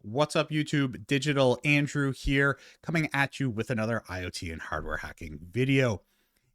What's up, YouTube? Digital Andrew here, coming at you with another IoT and hardware hacking video.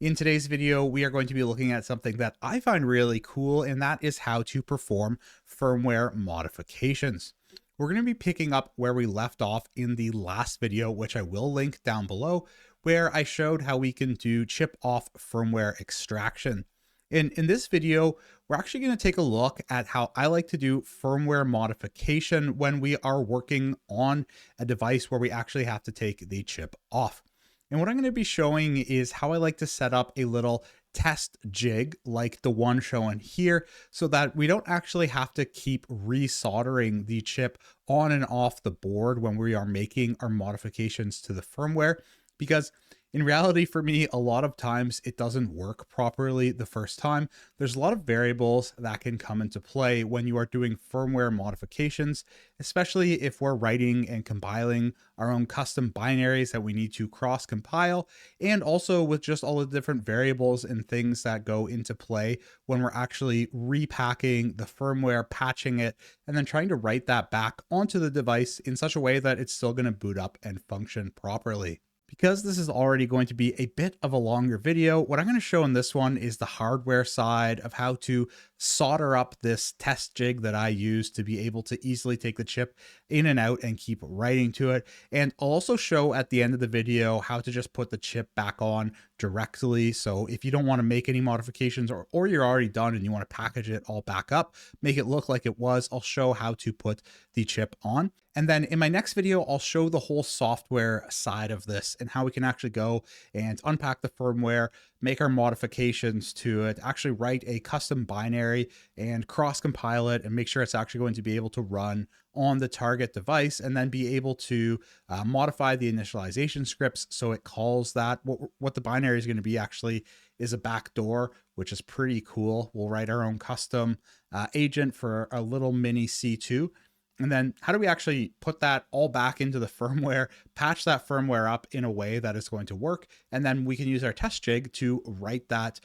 In today's video, we are going to be looking at something that I find really cool, and that is how to perform firmware modifications. We're going to be picking up where we left off in the last video, which I will link down below, where I showed how we can do chip off firmware extraction. In this video, we're actually going to take a look at how I like to do firmware modification when we are working on a device where we actually have to take the chip off. And what I'm going to be showing is how I like to set up a little test jig like the one shown here so that we don't actually have to keep resoldering the chip on and off the board when we are making our modifications to the firmware, because in reality, for me, a lot of times it doesn't work properly the first time. There's a lot of variables that can come into play when you are doing firmware modifications, especially if we're writing and compiling our own custom binaries that we need to cross compile, and also with just all the different variables and things that go into play when we're actually repacking the firmware, patching it, and then trying to write that back onto the device in such a way that it's still going to boot up and function properly. Because this is already going to be a bit of a longer video, what I'm going to show in this one is the hardware side of how to solder up this test jig that I use to be able to easily take the chip in and out and keep writing to it. And I'll also show at the end of the video how to just put the chip back on directly. So if you don't want to make any modifications, or you're already done and you want to package it all back up, make it look like it was, I'll show how to put the chip on. And then in my next video, I'll show the whole software side of this and how we can actually go and unpack the firmware, make our modifications to it, actually write a custom binary and cross compile it and make sure it's actually going to be able to run on the target device, and then be able to modify the initialization scripts so it calls that. What the binary is going to be actually is a backdoor, which is pretty cool. We'll write our own custom agent for a little mini C2. And then how do we actually put that all back into the firmware, patch that firmware up in a way that is going to work, and then we can use our test jig to write that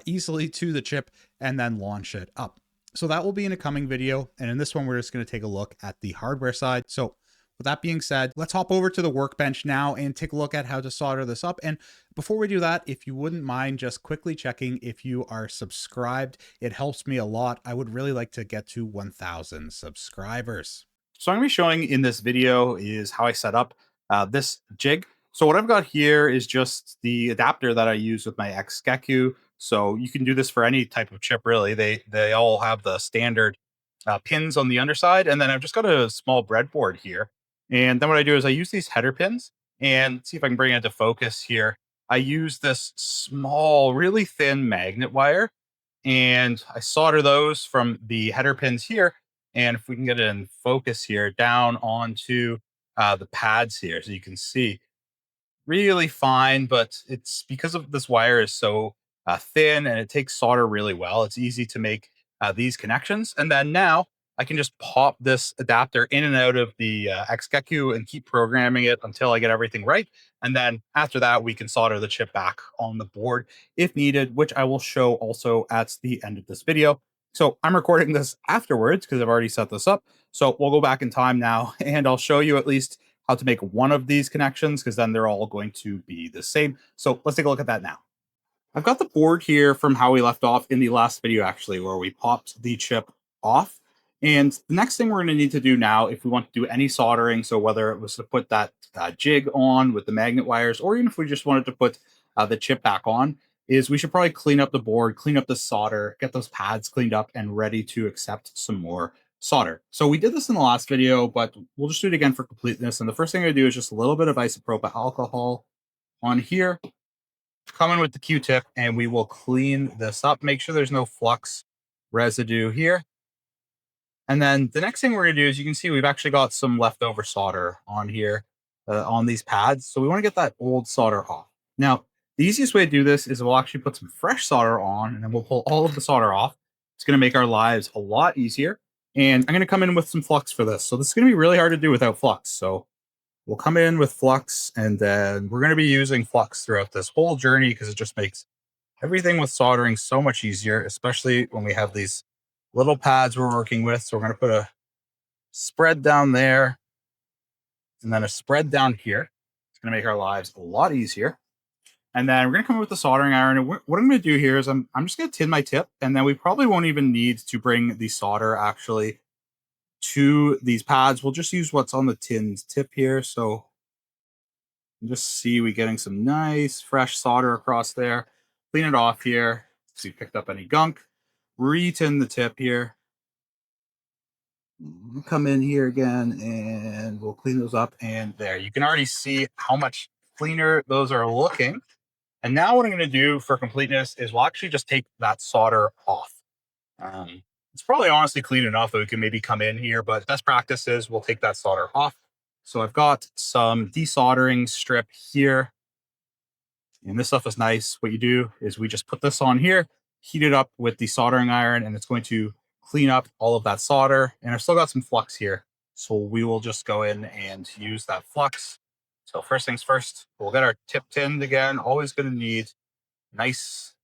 easily to the chip and then launch it up. So that will be in a coming video. And in this one, we're just going to take a look at the hardware side. So with that being said, let's hop over to the workbench now and take a look at how to solder this up. And before we do that, if you wouldn't mind just quickly checking if you are subscribed, it helps me a lot. I would really like to get to 1,000 subscribers. So I'm going to be showing in this video is how I set up this jig. So what I've got here is just the adapter that I use with my XGECU. So you can do this for any type of chip, really. They all have the standard pins on the underside. And then I've just got a small breadboard here. And then what I do is I use these header pins, and see if I can bring it into focus here. I use this small, really thin magnet wire, and I solder those from the header pins here. And if we can get it in focus here, down onto the pads here, so you can see really fine, but it's because of this wire is so thin and it takes solder really well. It's easy to make these connections. And then now I can just pop this adapter in and out of the XGECU and keep programming it until I get everything right. And then after that, we can solder the chip back on the board if needed, which I will show also at the end of this video. So I'm recording this afterwards because I've already set this up. So we'll go back in time now and I'll show you at least how to make one of these connections, because then they're all going to be the same. So let's take a look at that now. I've got the board here from how we left off in the last video, actually, where we popped the chip off. And the next thing we're going to need to do now, if we want to do any soldering, so whether it was to put that jig on with the magnet wires, or even if we just wanted to put the chip back on, is we should probably clean up the board, clean up the solder, get those pads cleaned up and ready to accept some more solder. So we did this in the last video, but we'll just do it again for completeness. And the first thing I do is just a little bit of isopropyl alcohol on here, come in with the Q-tip, and we will clean this up. Make sure there's no flux residue here. And then the next thing we're going to do is, you can see we've actually got some leftover solder on here on these pads. So we want to get that old solder off. Now, the easiest way to do this is we'll actually put some fresh solder on, and then we'll pull all of the solder off. It's going to make our lives a lot easier. And I'm going to come in with some flux for this. So this is going to be really hard to do without flux. So we'll come in with flux, and then we're going to be using flux throughout this whole journey because it just makes everything with soldering so much easier, especially when we have these little pads we're working with. So we're going to put a spread down there, and then a spread down here. It's going to make our lives a lot easier. And then we're going to come in with the soldering iron. And what I'm going to do here is I'm just going to tin my tip. And then we probably won't even need to bring the solder actually to these pads. We'll just use what's on the tin's tip here. So you just see we getting some nice fresh solder across there. Clean it off here. See if you picked up any gunk. Re-tin the tip here. Come in here again and we'll clean those up. And there, you can already see how much cleaner those are looking. And now what I'm going to do for completeness is we'll actually just take that solder off. It's probably honestly clean enough that we can maybe come in here, but best practice is we'll take that solder off. So I've got some desoldering strip here. And this stuff is nice. What you do is we just put this on here, heat it up with the soldering iron, and it's going to clean up all of that solder. And I've still got some flux here. So we will just go in and use that flux. So first things first, we'll get our tip tinned again. Always going to need nice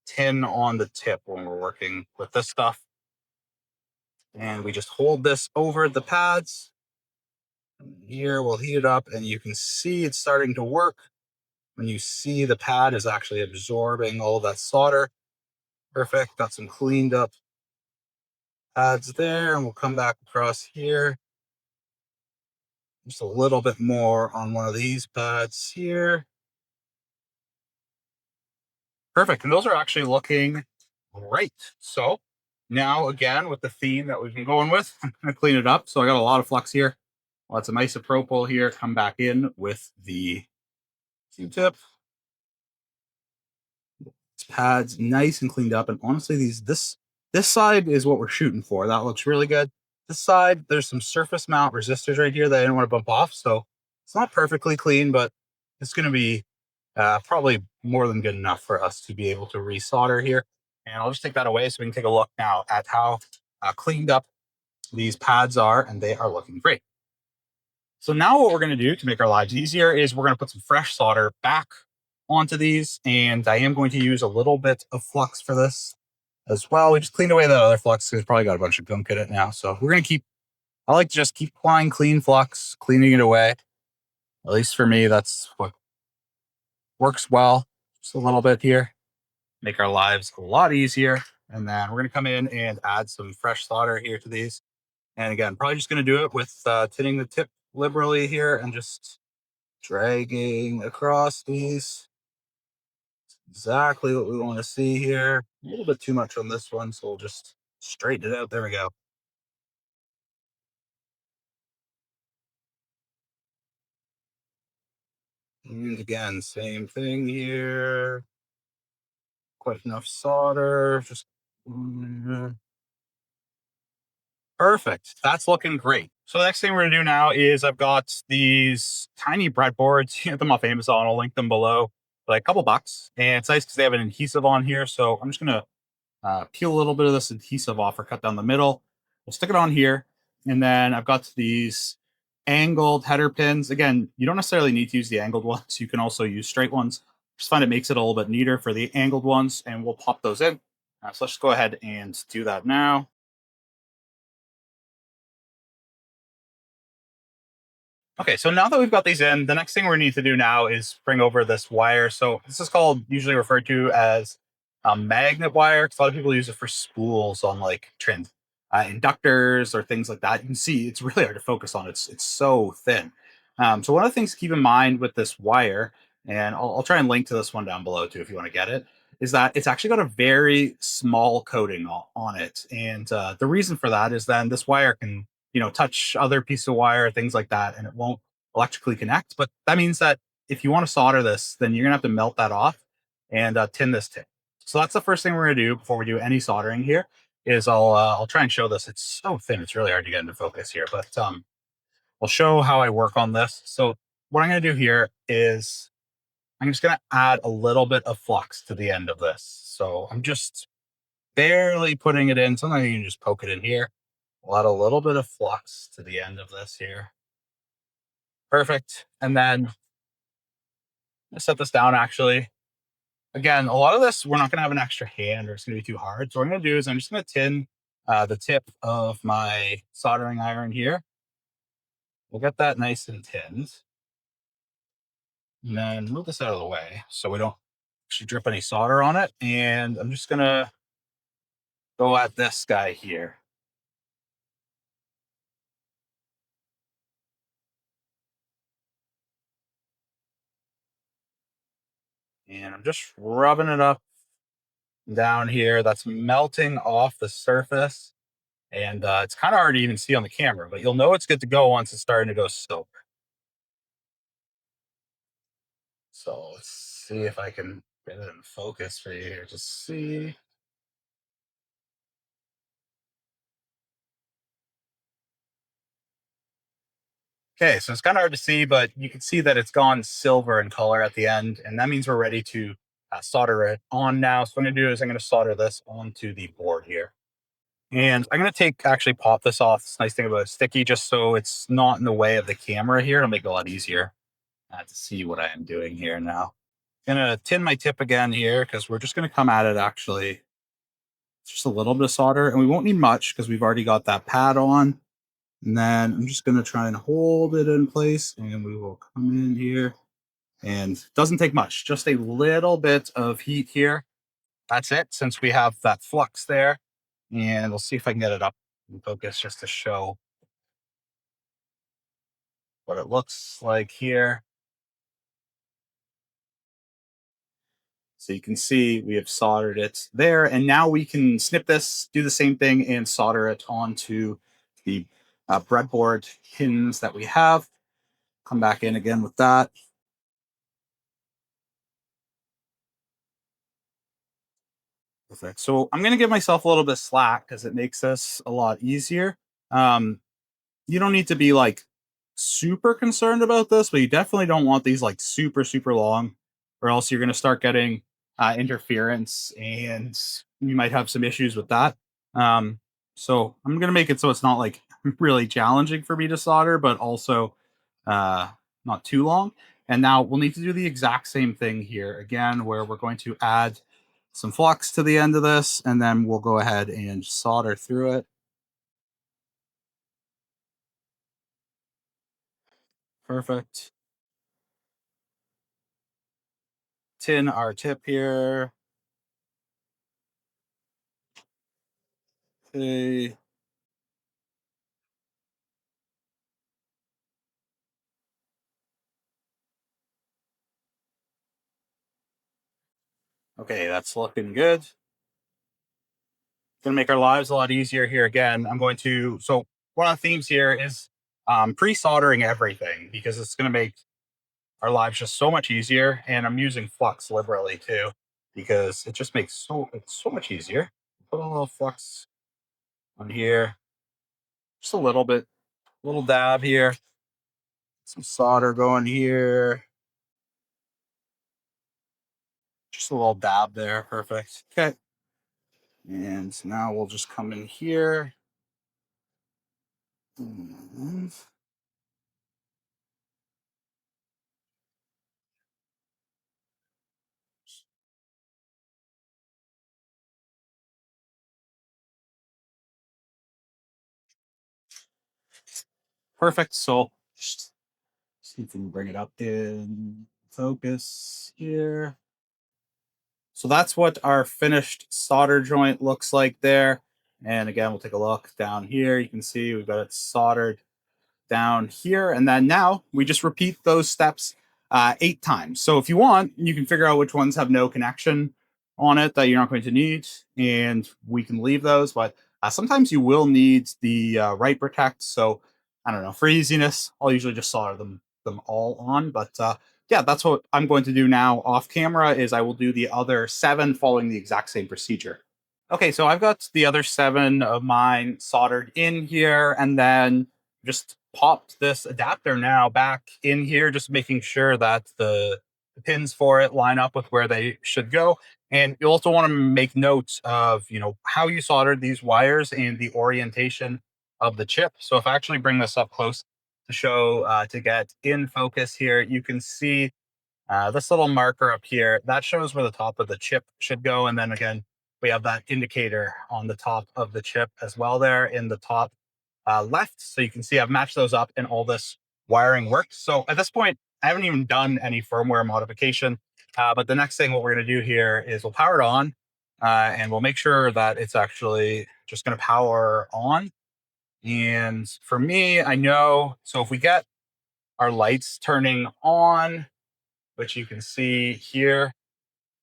tin on the tip when we're working with this stuff. And we just hold this over the pads. Here we'll heat it up and you can see it's starting to work. When you see the pad is actually absorbing all that solder. Perfect. Got some cleaned up pads there, and we'll come back across here. Just a little bit more on one of these pads here. Perfect. And those are actually looking great. So now again, with the theme that we've been going with, I'm going to clean it up. So I got a lot of flux here. Lots of isopropyl here. Come back in with the Q-tip. Pads nice and cleaned up, and honestly this side is what we're shooting for. That looks really good. This side, there's some surface mount resistors right here that I didn't want to bump off, so it's not perfectly clean, but it's going to be probably more than good enough for us to be able to resolder here. And I'll just take that away so we can take a look now at how cleaned up these pads are, and they are looking great. So now what we're going to do to make our lives easier is we're going to put some fresh solder back onto these, and I am going to use a little bit of flux for this as well. We just cleaned away that other flux. It's probably got a bunch of gunk in it now. So we're going to I like to just keep applying clean flux, cleaning it away. At least for me, that's what works well. Just a little bit here. Make our lives a lot easier. And then we're going to come in and add some fresh solder here to these. And again, probably just going to do it with tinning the tip liberally here and just dragging across these. Exactly what we want to see here. A little bit too much on this one, so we'll just straighten it out. There we go. And again, same thing here. Quite enough solder. Just perfect. That's looking great. So the next thing we're gonna do now is I've got these tiny breadboards. You can get them off Amazon. I'll link them below. Like a couple bucks, and it's nice because they have an adhesive on here. So I'm just gonna peel a little bit of this adhesive off or cut down the middle. We'll stick it on here. And then I've got these angled header pins. Again, you don't necessarily need to use the angled ones. You can also use straight ones. Just find it makes it a little bit neater for the angled ones, and we'll pop those in. So let's just go ahead and do that now. Okay, so now that we've got these in, the next thing we need to do now is bring over this wire. So this is called, usually referred to as a magnet wire, because a lot of people use it for spools on like trend inductors or things like that. You can see it's really hard to focus on. It's so thin. So one of the things to keep in mind with this wire, and I'll try and link to this one down below too if you want to get it, is that it's actually got a very small coating on it. And the reason for that is then this wire can touch other piece of wire, things like that, and it won't electrically connect. But that means that if you want to solder this, then you're gonna have to melt that off and tin this tip. So that's the first thing we're gonna do before we do any soldering here. Is I'll try and show this. It's so thin; it's really hard to get into focus here. But I'll show how I work on this. So what I'm gonna do here is I'm just gonna add a little bit of flux to the end of this. So I'm just barely putting it in. Sometimes you can just poke it in here. We'll add a little bit of flux to the end of this here. Perfect. And then set this down actually. Again, a lot of this, we're not going to have an extra hand or it's going to be too hard. So what I'm going to do is I'm just going to tin the tip of my soldering iron here. We'll get that nice and tinned. And then move this out of the way so we don't actually drip any solder on it. And I'm just gonna go at this guy here. And I'm just rubbing it up down here. That's melting off the surface. And it's kind of hard to even see on the camera, but you'll know it's good to go once it's starting to go silver. So let's see if I can get it in focus for you here. Just see. Okay, so it's kind of hard to see, but you can see that it's gone silver in color at the end, and that means we're ready to solder it on now. So what I'm going to do is I'm going to solder this onto the board here. And I'm going to actually pop this off. This nice thing about it, sticky, just so it's not in the way of the camera here. It'll make it a lot easier to see what I am doing here now. Gonna tin my tip again here because we're just gonna come at it actually just a little bit of solder, and we won't need much because we've already got that pad on. And then I'm just gonna try and hold it in place, and we will come in here. And it doesn't take much, just a little bit of heat here. That's it, since we have that flux there. And we'll see if I can get it up in focus just to show what it looks like here. So you can see we have soldered it there. And now we can snip this, do the same thing, and solder it onto the breadboard pins that we have. Come back in again with that. Perfect. So I'm going to give myself a little bit of slack because it makes this a lot easier. Um, you don't need to be like super concerned about this, but you definitely don't want these like super, super long, or else you're going to start getting interference and you might have some issues with that. Um, so I'm going to make it so it's not like really challenging for me to solder, but also uh, not too long. And now we'll need to do the exact same thing here again, where we're going to add some flux to the end of this, and then we'll go ahead and solder through it. Perfect. Tin our tip here. Okay. Okay, that's looking good. Gonna make our lives a lot easier here again. I'm going to, so one of the themes here is pre-soldering everything because it's gonna make our lives just so much easier. And I'm using flux liberally too, because it just makes it's so much easier. Put a little flux on here, just a little bit, little dab here, some solder going here, just a little dab there. Perfect. Okay. And now we'll just come in here. Mhm. Perfect. So just see if we can bring it up in focus here. So that's what our finished solder joint looks like there. And again, we'll take a look down here. You can see we've got it soldered down here. And then now we just repeat those steps 8 times. So if you want, you can figure out which ones have no connection on it that you're not going to need, and we can leave those. But sometimes you will need the right protect. So I don't know, for easiness, I'll usually just solder them all on. But yeah, that's what I'm going to do now off camera is I will do the other 7 following the exact same procedure. Okay, so I've got the other 7 of mine soldered in here, and then just popped this adapter now back in here, just making sure that the pins for it line up with where they should go. And you also want to make note of, how you soldered these wires and the orientation of the chip. So if I actually bring this up close to show, to get in focus here, you can see this little marker up here, that shows where the top of the chip should go. And then again, we have that indicator on the top of the chip as well there in the top left. So you can see I've matched those up and all this wiring works. So at this point, I haven't even done any firmware modification. But the next thing what we're going to do here is we'll power it on and we'll make sure that it's actually just going to power on. And for me, I know, so if we get our lights turning on, which you can see here,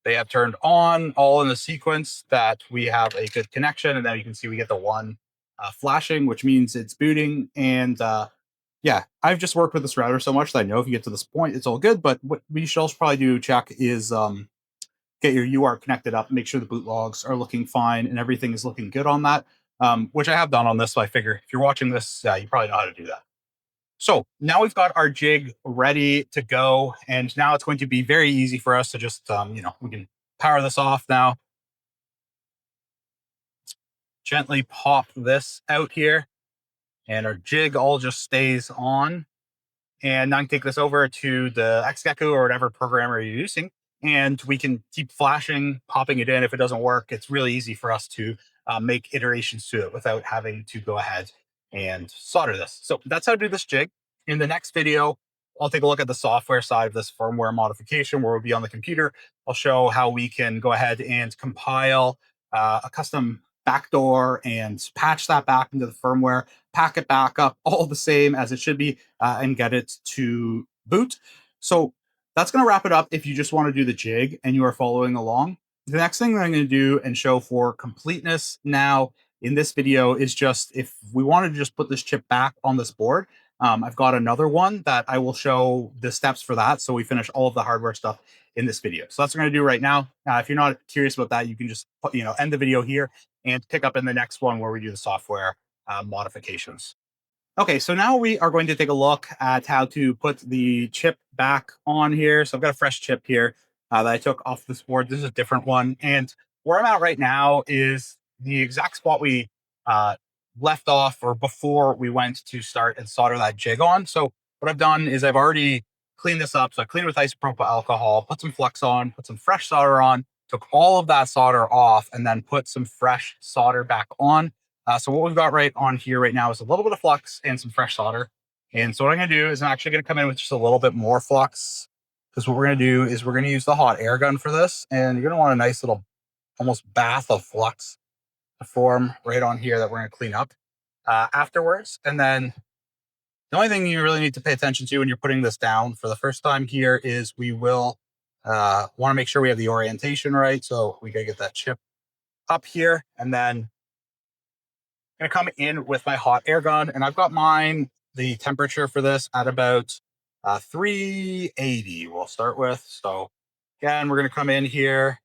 they have turned on all in the sequence that we have a good connection. And then you can see we get the one flashing, which means it's booting. And yeah, I've just worked with this router so much that I know if you get to this point, it's all good. But what we should also probably do check is get your UART connected up, make sure the boot logs are looking fine and everything is looking good on that, which I have done on this. So I figure if you're watching this, you probably know how to do that. So now we've got our jig ready to go. And now it's going to be very easy for us to just, we can power this off now. Gently pop this out here and our jig all just stays on. And now I can take this over to the XGecko or whatever programmer you're using, and we can keep flashing, popping it in. If it doesn't work, it's really easy for us to make iterations to it without having to go ahead and solder this. So that's how to do this jig. In the next video, I'll take a look at the software side of this firmware modification where we'll be on the computer. I'll show how we can go ahead and compile a custom backdoor and patch that back into the firmware, pack it back up all the same as it should be, and get it to boot. So that's going to wrap it up if you just want to do the jig and you are following along. The next thing that I'm going to do and show for completeness now in this video is just if we wanted to just put this chip back on this board, I've got another one that I will show the steps for that. So we finish all of the hardware stuff in this video. So that's what we're going to do right now. If you're not curious about that, you can just end the video here and pick up in the next one where we do the software modifications. Okay, so now we are going to take a look at how to put the chip back on here. So I've got a fresh chip here that I took off this board. This is a different one. And where I'm at right now is the exact spot we left off or before we went to start and solder that jig on. So what I've done is I've already cleaned this up. So I cleaned it with isopropyl alcohol, put some flux on, put some fresh solder on, took all of that solder off, and then put some fresh solder back on. So what we've got right on here right now is a little bit of flux and some fresh solder. And so what I'm going to do is I'm actually going to come in with just a little bit more flux, because what we're going to do is we're going to use the hot air gun for this. And you're going to want a nice little almost bath of flux to form right on here that we're going to clean up afterwards. And then the only thing you really need to pay attention to when you're putting this down for the first time here is we will want to make sure we have the orientation right. So we got to get that chip up here, and then going to come in with my hot air gun, and I've got the temperature for this at about 380 we'll start with. So again, we're going to come in here,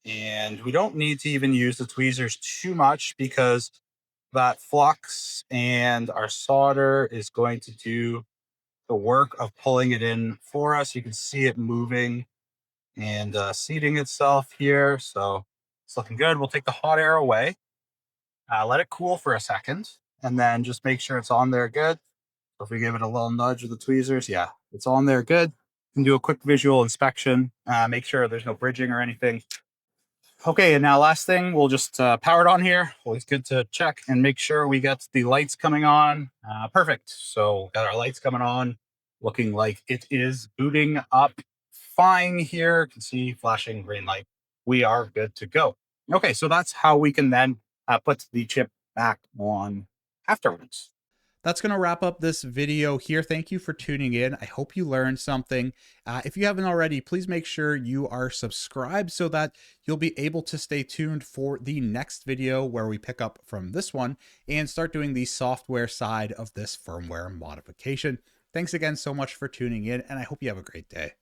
and we don't need to even use the tweezers too much because that flux and our solder is going to do the work of pulling it in for us. You can see it moving and seating itself here. So it's looking good. We'll take the hot air away. Let it cool for a second, and then just make sure it's on there good. So if we give it a little nudge with the tweezers, yeah, it's on there good. You can do a quick visual inspection, make sure there's no bridging or anything. Okay, and now last thing, we'll just power it on here. Always good to check and make sure we got the lights coming on. Perfect. So got our lights coming on, looking like it is booting up fine here. You can see flashing green light. We are good to go. Okay, so that's how we can then put the chip back on afterwards. That's going to wrap up this video here. Thank you for tuning in. I hope you learned something. If you haven't already, please make sure you are subscribed so that you'll be able to stay tuned for the next video where we pick up from this one and start doing the software side of this firmware modification. Thanks again so much for tuning in, and I hope you have a great day.